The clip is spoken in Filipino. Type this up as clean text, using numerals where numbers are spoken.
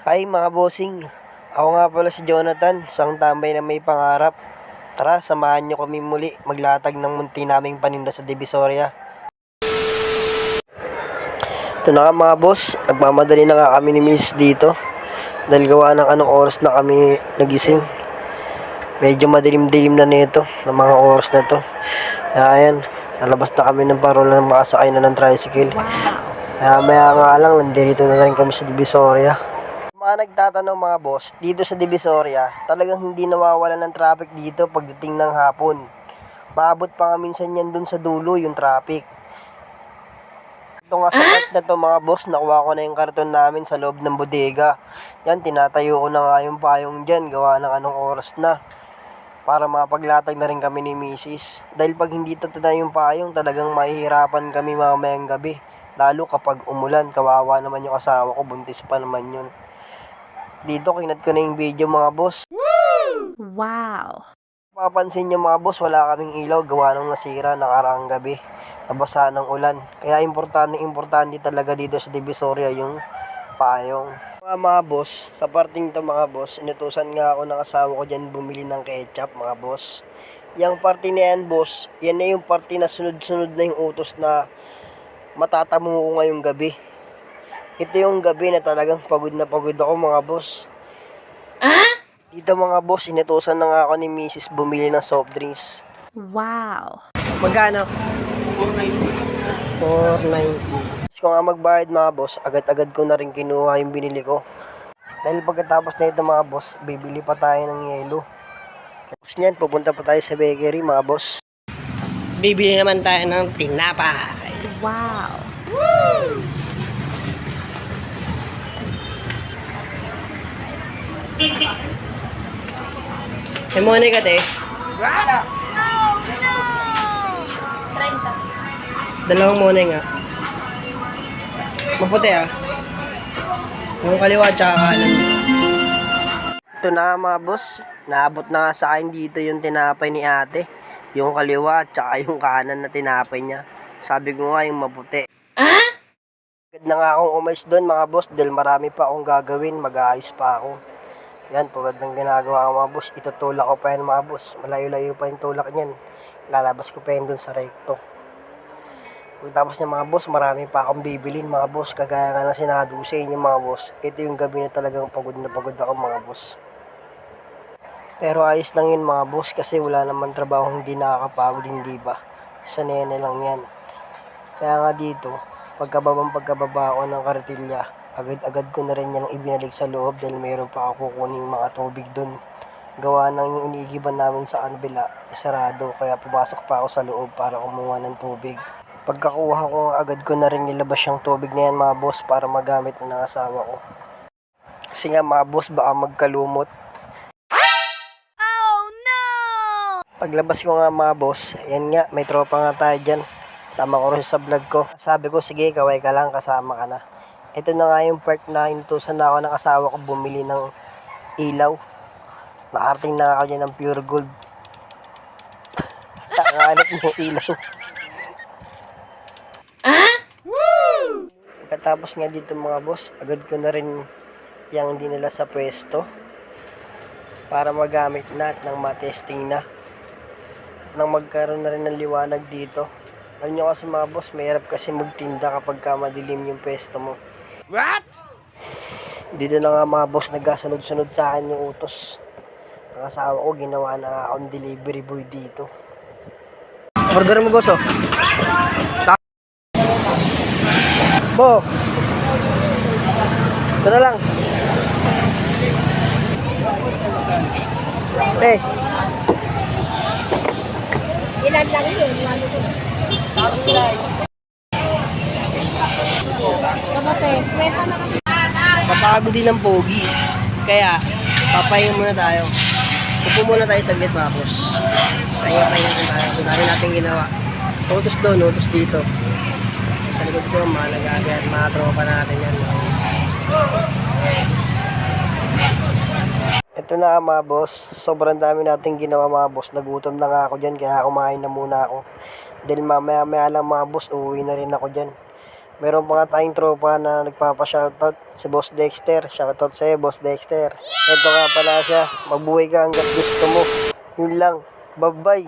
Hi mga bossing, ako nga pala si Jonathan, isang tambay na may pangarap. Tara, samahan nyo kami muli maglatag ng munti naming paninda sa Divisoria. Ito na nga mga boss, nagmamadali na nga kami ni Miss dito. Dahil gawa ng anong oras na kami nagising. Medyo madilim-dilim na nito, ng mga oras na to. Kaya ayan, nalabas na kami ng parola ng makasakay na ng tricycle. Kaya maya nga lang, nandito na rin kami sa Divisoria. Mga nagtatanong mga boss, dito sa Divisoria, talagang hindi nawawalan ng traffic dito pagdating ng hapon. Maabot pa nga minsan yan dun sa dulo yung traffic. Ito nga sa part na to mga boss, nakuha ko na yung karton namin sa loob ng bodega. Yan, tinatayo ko na nga yung payong dyan, gawa ng anong oras na. Para mapaglatag na rin kami ni Mrs. Dahil pag hindi na yung payong, talagang mahihirapan kami mamayang gabi. Lalo kapag umulan, kawawa naman yung asawa ko, buntis pa naman yun. Dito, kinat ko na yung video mga boss. Wow! Papansin nyo mga boss, wala kaming ilaw, gawa ng nasira nakaraang gabi. Nabasa ng ulan. Kaya importante talaga dito sa Divisoria yung payong. Mga boss, sa parting to mga boss, inutusan nga ako ng asawa ko dyan bumili ng ketchup mga boss. Yung party na yan boss, yan na yung party na sunod-sunod na yung utos na matatamo ko ngayong gabi. Ito yung gabi na talagang pagod na pagod ako mga boss. Dito mga boss, inutusan na nga ako ni Mrs. bumili ng soft drinks. Wow! Magkano? 490. Tapos ko nga magbayad mga boss, agad-agad ko na rin kinuha yung binili ko. Dahil pagkatapos na ito mga boss, bibili pa tayo ng yelo. Tapos niyan, pupunta pa tayo sa bakery mga boss. Bibili naman tayo ng tinapay. Wow! May money ka te? Dalawang money nga. Maputi ah. Yung kaliwa tsaka kanan. Ito na mga boss. Naabot na nga sa akin dito yung tinapay ni ate. Yung kaliwa tsaka yung kanan na tinapay niya. Sabi ko nga yung maputi. Agad na nga akong umalis doon mga boss dahil marami pa akong gagawin. Mag-aayos pa ako. Yan, tulad ng ginagawa ko mga boss. Itutulak ko pa yan mga boss. Malayo-layo pa yung tulak niyan. Lalabas ko pa yan doon sa recto. Pagkatapos niya mga boss, marami pa akong bibilin mga boss. Kagaya nga na sinado sa inyo mga boss. Ito yung gabi na talagang pagod na pagod ako mga boss. Pero ayos lang yun mga boss kasi wala naman trabaho hindi nakakapagod, hindi ba? Sanay na lang yan. Kaya nga dito, pagkababa ko ng kartilya, agad-agad ko na rin yan ibinalik sa loob dahil mayroon pa ako kukunin mga tubig dun. Gawa ng yung iniigiban namin sa kanbila, sarado, kaya pumasok pa ako sa loob para kumuha ng tubig. Pagkakuha ko, agad ko na rin nilabas yung tubig na yan mga boss para magamit na ng asawa ko. Kasi nga mga boss, baka magkalumot. Paglabas ko nga mga boss, yan nga, may tropa nga tayo dyan. Sama ko rin sa vlog ko. Sabi ko, sige, kaway ka lang, kasama ka na. Ito na nga yung part na inutusan na ako ng asawa ko bumili ng ilaw. Nakarating na ako dyan ng pure gold. Nakahanap ng ilaw. Pagkatapos nga dito mga boss, agad ko na rin yung dinala sa pwesto para magamit na at nang matesting na. Nang magkaroon na rin ng liwanag dito. Alam nyo kasi mga boss, mahirap kasi magtinda kapag ka madilim yung pwesto mo. What? Dito na nga mga boss, nagkasunod-sunod sa akin yung utos. Ang asawa ko, ginawa na nga akong delivery boy dito. Order mo boss oh. Bo! Ito na lang. Eh! Ilan lang yun? Kamote, kwenta na kami. Napagod din ng pogi. Kaya, papahinga muna tayo. Upo muna tayo saglit mga boss. Pahinga tayo. Ang dami natin ginawa. Utos doon, utos dito. Sa likod ko, mga nag-agi at mga tropa natin yan. Ito na mga boss. Sobrang dami natin ginawa mga boss. Nagutom na nga ako dyan, kaya kumain na muna ako. Dahil mamaya lang mga boss, uuwi na rin ako dyan. Meron pa nga tayong tropa na nagpapa-shoutout, si Boss Dexter. Shoutout sa'yo, Boss Dexter. Ito nga pala siya, mabuhay ka hanggat gusto mo. Yun lang. Bye-bye.